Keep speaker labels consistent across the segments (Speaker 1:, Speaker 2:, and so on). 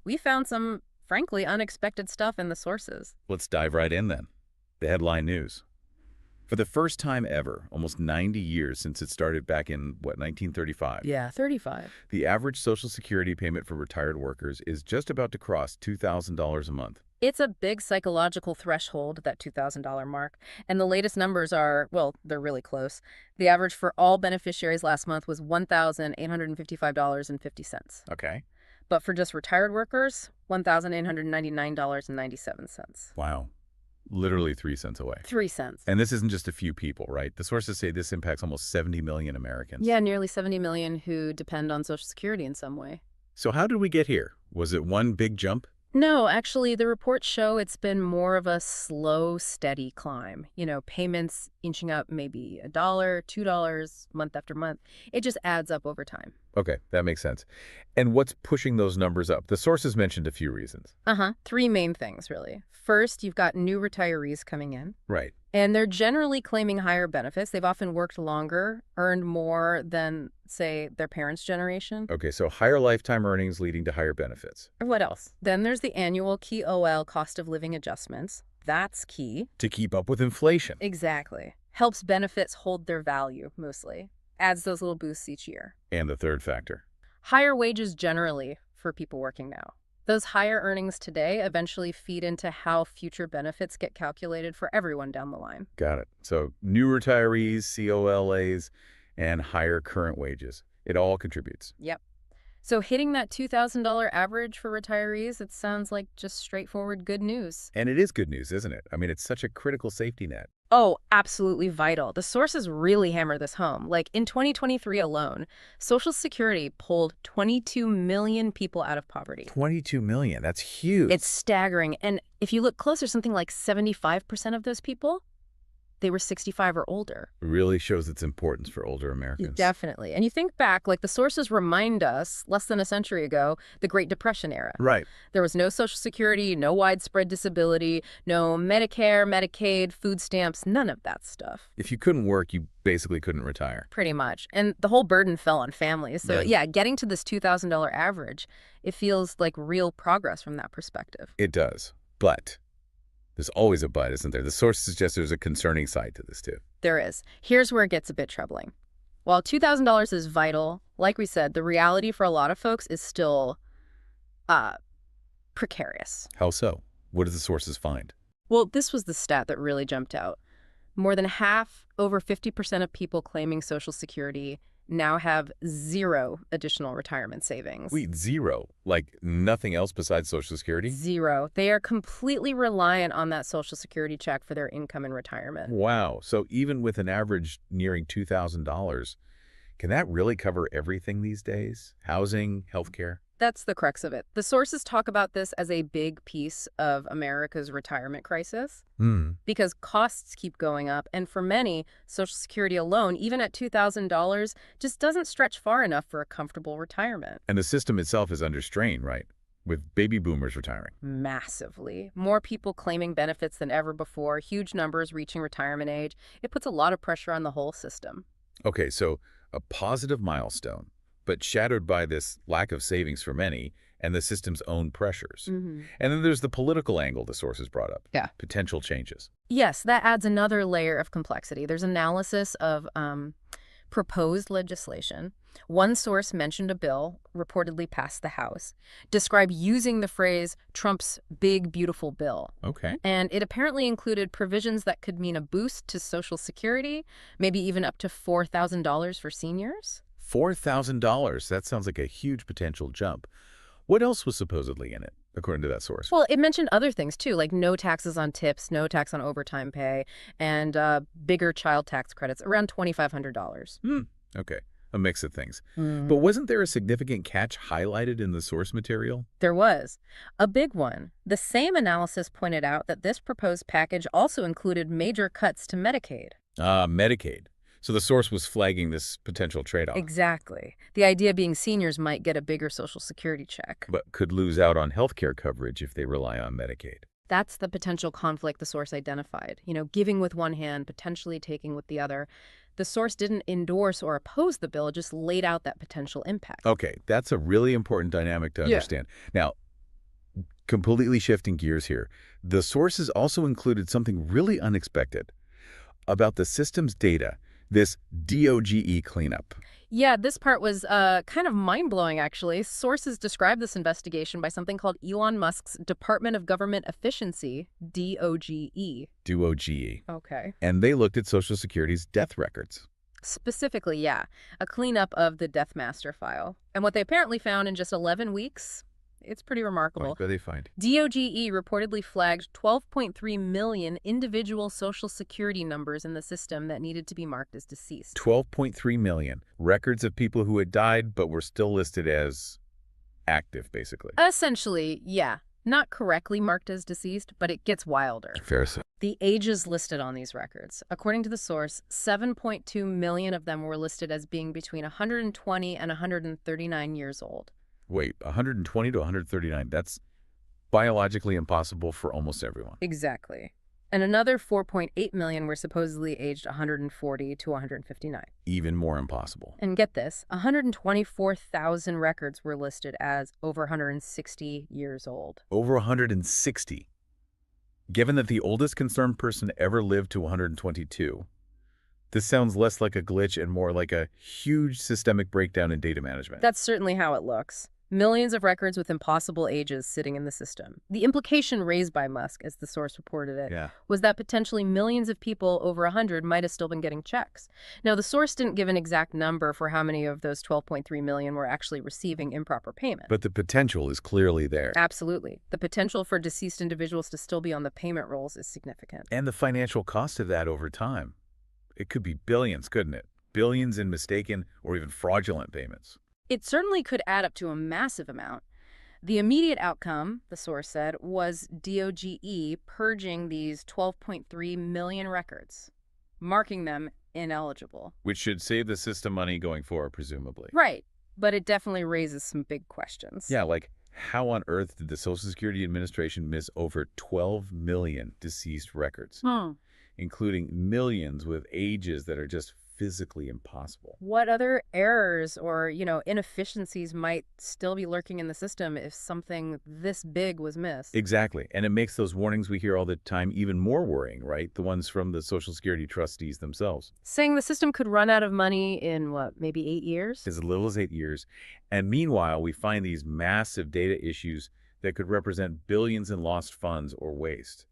Speaker 1: we found some, frankly, unexpected stuff in the sources.
Speaker 2: Let's dive right in then. The headline news. For the first time ever, almost 90 years since it started back in, 1935,
Speaker 1: Yeah, 35.
Speaker 2: the average Social Security payment for retired workers is just about to cross $2,000 a month.
Speaker 1: It's a big psychological threshold, that $2,000 mark. And the latest numbers are, well, they're really close. The average for all beneficiaries last month was $1,855.50.
Speaker 2: Okay.
Speaker 1: But for just retired workers, $1,899.97.
Speaker 2: Wow. Literally 3 cents away.
Speaker 1: 3 cents.
Speaker 2: And this isn't just a few people, right? The sources say this impacts almost 70 million Americans.
Speaker 1: Yeah, nearly 70 million who depend on Social Security in some way.
Speaker 2: So how did we get here? Was it one big jump?
Speaker 1: No, actually, the reports show it's been more of a slow, steady climb. Payments inching up maybe $1, $2, month after month. It just adds up over time.
Speaker 2: Okay, that makes sense. And what's pushing those numbers up? The sources mentioned a few reasons.
Speaker 1: Three main things, really. First, you've got new retirees coming in.
Speaker 2: Right.
Speaker 1: And they're generally claiming higher benefits. They've often worked longer, earned more than, say, their parents' generation.
Speaker 2: Okay, so higher lifetime earnings leading to higher benefits.
Speaker 1: Or what else? Then there's the annual KOL, cost of living adjustments. That's key.
Speaker 2: To keep up with inflation.
Speaker 1: Exactly. Helps benefits hold their value, mostly. Adds those little boosts each year.
Speaker 2: And the third factor.
Speaker 1: Higher wages generally for people working now. Those higher earnings today eventually feed into how future benefits get calculated for everyone down the line.
Speaker 2: Got it. So new retirees, COLAs, and higher current wages. It all contributes.
Speaker 1: Yep. So hitting that $2,000 average for retirees, it sounds like just straightforward good news.
Speaker 2: And it is good news, isn't it? I mean, it's such a critical safety net.
Speaker 1: Oh, absolutely vital. The sources really hammer this home. Like in 2023 alone, Social Security pulled 22 million people out of poverty.
Speaker 2: 22 million. That's huge.
Speaker 1: It's staggering. And if you look closer, something like 75% of those people, they were 65 or older.
Speaker 2: Really shows its importance for older Americans.
Speaker 1: Definitely. And you think back, like the sources remind us, less than a century ago, the Great Depression era.
Speaker 2: Right.
Speaker 1: There was no Social Security, no widespread disability, no Medicare, Medicaid, food stamps, none of that stuff.
Speaker 2: If you couldn't work, you basically couldn't retire.
Speaker 1: Pretty much. And the whole burden fell on families. So yeah, getting to this $2,000 average, it feels like real progress from that perspective.
Speaker 2: It does. But there's always a but, isn't there? The source suggests there's a concerning side to this, too.
Speaker 1: There is. Here's where it gets a bit troubling. While $2,000 is vital, like we said, the reality for a lot of folks is still precarious.
Speaker 2: How so? What do the sources find?
Speaker 1: Well, this was the stat that really jumped out. More than half, over 50% of people claiming Social Security now have zero additional retirement savings.
Speaker 2: Wait, zero? Like nothing else besides Social Security?
Speaker 1: Zero. They are completely reliant on that Social Security check for their income and retirement.
Speaker 2: Wow. So even with an average nearing $2,000, can that really cover everything these days? Housing, healthcare?
Speaker 1: That's the crux of it. The sources talk about this as a big piece of America's retirement crisis because costs keep going up. And for many, Social Security alone, even at $2,000, just doesn't stretch far enough for a comfortable retirement.
Speaker 2: And the system itself is under strain, right? With baby boomers retiring.
Speaker 1: Massively. More people claiming benefits than ever before, huge numbers reaching retirement age. It puts a lot of pressure on the whole system.
Speaker 2: Okay, so a positive milestone, but shadowed by this lack of savings for many and the system's own pressures. And then there's the political angle the sources brought up.
Speaker 1: Yeah.
Speaker 2: Potential changes.
Speaker 1: Yes, that adds another layer of complexity. There's analysis of proposed legislation. One source mentioned a bill reportedly passed the House, described using the phrase Trump's big, beautiful bill.
Speaker 2: Okay.
Speaker 1: And it apparently included provisions that could mean a boost to Social Security, maybe even up to $4,000 for seniors.
Speaker 2: $4,000. That sounds like a huge potential jump. What else was supposedly in it, according to that source?
Speaker 1: Well, it mentioned other things, too, like no taxes on tips, no tax on overtime pay, and bigger child tax credits, around $2,500.
Speaker 2: Okay. A mix of things. But wasn't there a significant catch highlighted in the source material?
Speaker 1: There was. A big one. The same analysis pointed out that this proposed package also included major cuts to Medicaid.
Speaker 2: Medicaid. So the source was flagging this potential trade-off.
Speaker 1: Exactly. The idea being seniors might get a bigger Social Security check.
Speaker 2: But could lose out on health care coverage if they rely on Medicaid.
Speaker 1: That's the potential conflict the source identified. Giving with one hand, potentially taking with the other. The source didn't endorse or oppose the bill, just laid out that potential impact.
Speaker 2: Okay, that's a really important dynamic to understand. Now, Completely shifting gears here, the sources also included something really unexpected about the system's data, this DOGE cleanup.
Speaker 1: Yeah, this part was kind of mind-blowing, actually. Sources describe this investigation by something called Elon Musk's Department of Government Efficiency, DOGE.
Speaker 2: DOGE.
Speaker 1: Okay.
Speaker 2: And they looked at Social Security's death records.
Speaker 1: Specifically, yeah, a cleanup of the Death Master file. And what they apparently found in just 11 weeks, it's pretty remarkable.
Speaker 2: What did they find?
Speaker 1: DOGE reportedly flagged 12.3 million individual Social Security numbers in the system that needed to be marked as deceased.
Speaker 2: 12.3 million records of people who had died but were still listed as active, basically.
Speaker 1: Essentially, yeah. Not correctly marked as deceased, but it gets wilder.
Speaker 2: Fair enough.
Speaker 1: The ages listed on these records. According to the source, 7.2 million of them were listed as being between 120 and 139 years old.
Speaker 2: Wait, 120 to 139. That's biologically impossible for almost everyone.
Speaker 1: Exactly. And another 4.8 million were supposedly aged 140 to 159.
Speaker 2: Even more impossible.
Speaker 1: And get this, 124,000 records were listed as over 160 years old.
Speaker 2: Over 160. Given that the oldest concerned person ever lived to 122, this sounds less like a glitch and more like a huge systemic breakdown in data management.
Speaker 1: That's certainly how it looks. Millions of records with impossible ages sitting in the system. The implication raised by Musk, as the source reported it, was that potentially millions of people over 100 might have still been getting checks. Now, the source didn't give an exact number for how many of those 12.3 million were actually receiving improper payment.
Speaker 2: But the potential is clearly there.
Speaker 1: Absolutely. The potential for deceased individuals to still be on the payment rolls is significant.
Speaker 2: And the financial cost of that over time. It could be billions, couldn't it? Billions in mistaken or even fraudulent payments.
Speaker 1: It certainly could add up to a massive amount. The immediate outcome, the source said, was DOGE purging these 12.3 million records, marking them ineligible.
Speaker 2: Which should save the system money going forward, presumably.
Speaker 1: Right, but it definitely raises some big questions.
Speaker 2: Yeah, like how on earth did the Social Security Administration miss over 12 million deceased records, including millions with ages that are just physically impossible?
Speaker 1: What other errors or, inefficiencies might still be lurking in the system if something this big was missed?
Speaker 2: Exactly. And it makes those warnings we hear all the time even more worrying, right? The ones from the Social Security trustees themselves.
Speaker 1: Saying the system could run out of money in, maybe 8 years?
Speaker 2: As little as 8 years. And meanwhile, we find these massive data issues that could represent billions in lost funds or waste.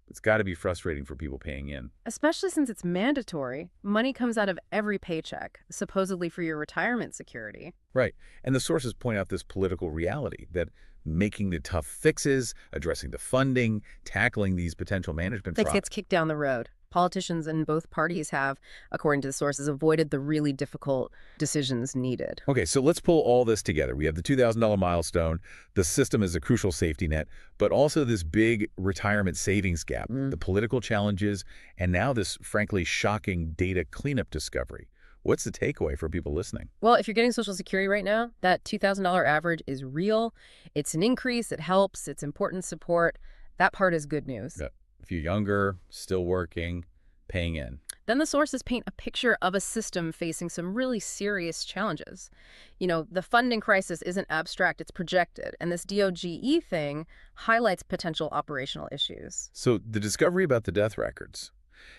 Speaker 2: It's got to be frustrating for people paying in.
Speaker 1: Especially since it's mandatory. Money comes out of every paycheck, supposedly for your retirement security.
Speaker 2: Right. And the sources point out this political reality that making the tough fixes, addressing the funding, tackling these potential management
Speaker 1: That gets kicked down the road. Politicians in both parties have, according to the sources, avoided the really difficult decisions needed.
Speaker 2: Okay, so let's pull all this together. We have the $2,000 milestone, the system is a crucial safety net, but also this big retirement savings gap, the political challenges, and now this frankly shocking data cleanup discovery. What's the takeaway for people listening?
Speaker 1: Well, if you're getting Social Security right now, that $2,000 average is real. It's an increase. It helps. It's important support. That part is good news.
Speaker 2: Yeah. If you're younger, still working, paying in.
Speaker 1: Then the sources paint a picture of a system facing some really serious challenges. The funding crisis isn't abstract, it's projected. And this DOGE thing highlights potential operational issues.
Speaker 2: So the discovery about the death records,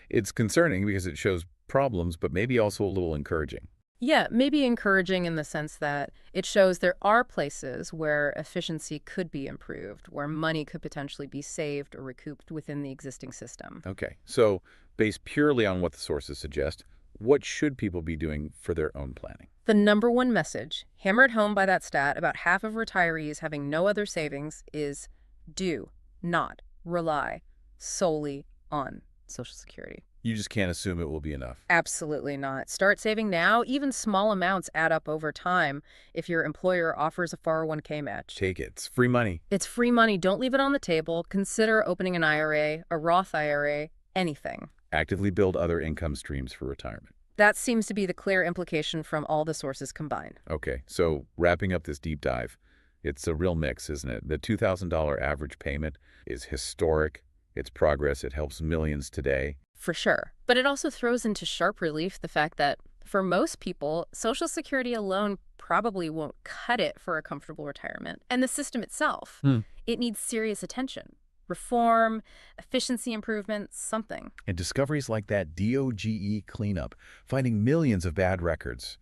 Speaker 2: it's concerning because it shows problems, but maybe also a little encouraging.
Speaker 1: Yeah, maybe encouraging in the sense that it shows there are places where efficiency could be improved, where money could potentially be saved or recouped within the existing system.
Speaker 2: Okay, so based purely on what the sources suggest, what should people be doing for their own planning?
Speaker 1: The number one message, hammered home by that stat about half of retirees having no other savings, is do not rely solely on Social Security.
Speaker 2: You just can't assume it will be enough.
Speaker 1: Absolutely not. Start saving now. Even small amounts add up over time if your employer offers a 401k match.
Speaker 2: Take it. It's free money.
Speaker 1: It's free money. Don't leave it on the table. Consider opening an IRA, a Roth IRA, anything.
Speaker 2: Actively build other income streams for retirement.
Speaker 1: That seems to be the clear implication from all the sources combined.
Speaker 2: Okay, so wrapping up this deep dive, it's a real mix, isn't it? The $2,000 average payment is historic. It's progress. It helps millions today.
Speaker 1: For sure. But it also throws into sharp relief the fact that for most people, Social Security alone probably won't cut it for a comfortable retirement. And the system itself, It needs serious attention. Reform, efficiency improvements, something.
Speaker 2: And discoveries like that DOGE cleanup, finding millions of bad records.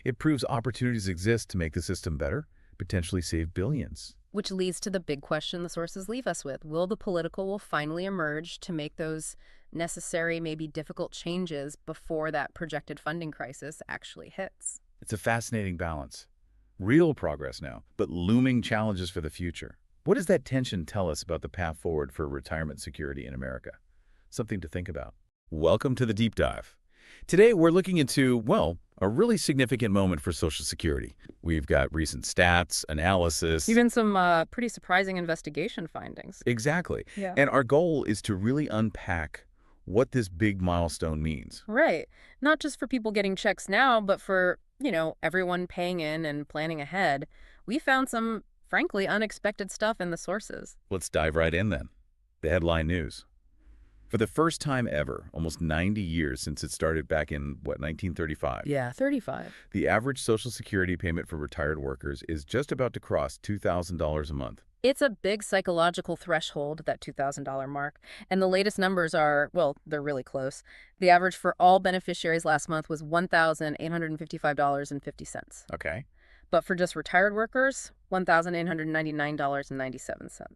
Speaker 2: It proves opportunities exist to make the system better, potentially save billions.
Speaker 1: Which leads to the big question the sources leave us with. Will the political will finally emerge to make those necessary, maybe difficult changes before that projected funding crisis actually hits?
Speaker 2: It's a fascinating balance. Real progress now, but looming challenges for the future. What does that tension tell us about the path forward for retirement security in America? Something to think about. Welcome to the Deep Dive. Today, we're looking into, well, a really significant moment for Social Security. We've got recent stats, analysis.
Speaker 1: Even some pretty surprising investigation findings.
Speaker 2: Exactly.
Speaker 1: Yeah.
Speaker 2: And our goal is to really unpack what this big milestone means.
Speaker 1: Right. Not just for people getting checks now, but for, everyone paying in and planning ahead. We found some, frankly, unexpected stuff in the sources.
Speaker 2: Let's dive right in then. The headline news. For the first time ever, almost 90 years since it started back in, 1935.
Speaker 1: Yeah, 35.
Speaker 2: The average Social Security payment for retired workers is just about to cross $2,000 a month.
Speaker 1: It's a big psychological threshold, that $2,000 mark. And the latest numbers are, well, they're really close. The average for all beneficiaries last month was $1,855.50.
Speaker 2: Okay.
Speaker 1: But for just retired workers, $1,899.97.
Speaker 2: Wow.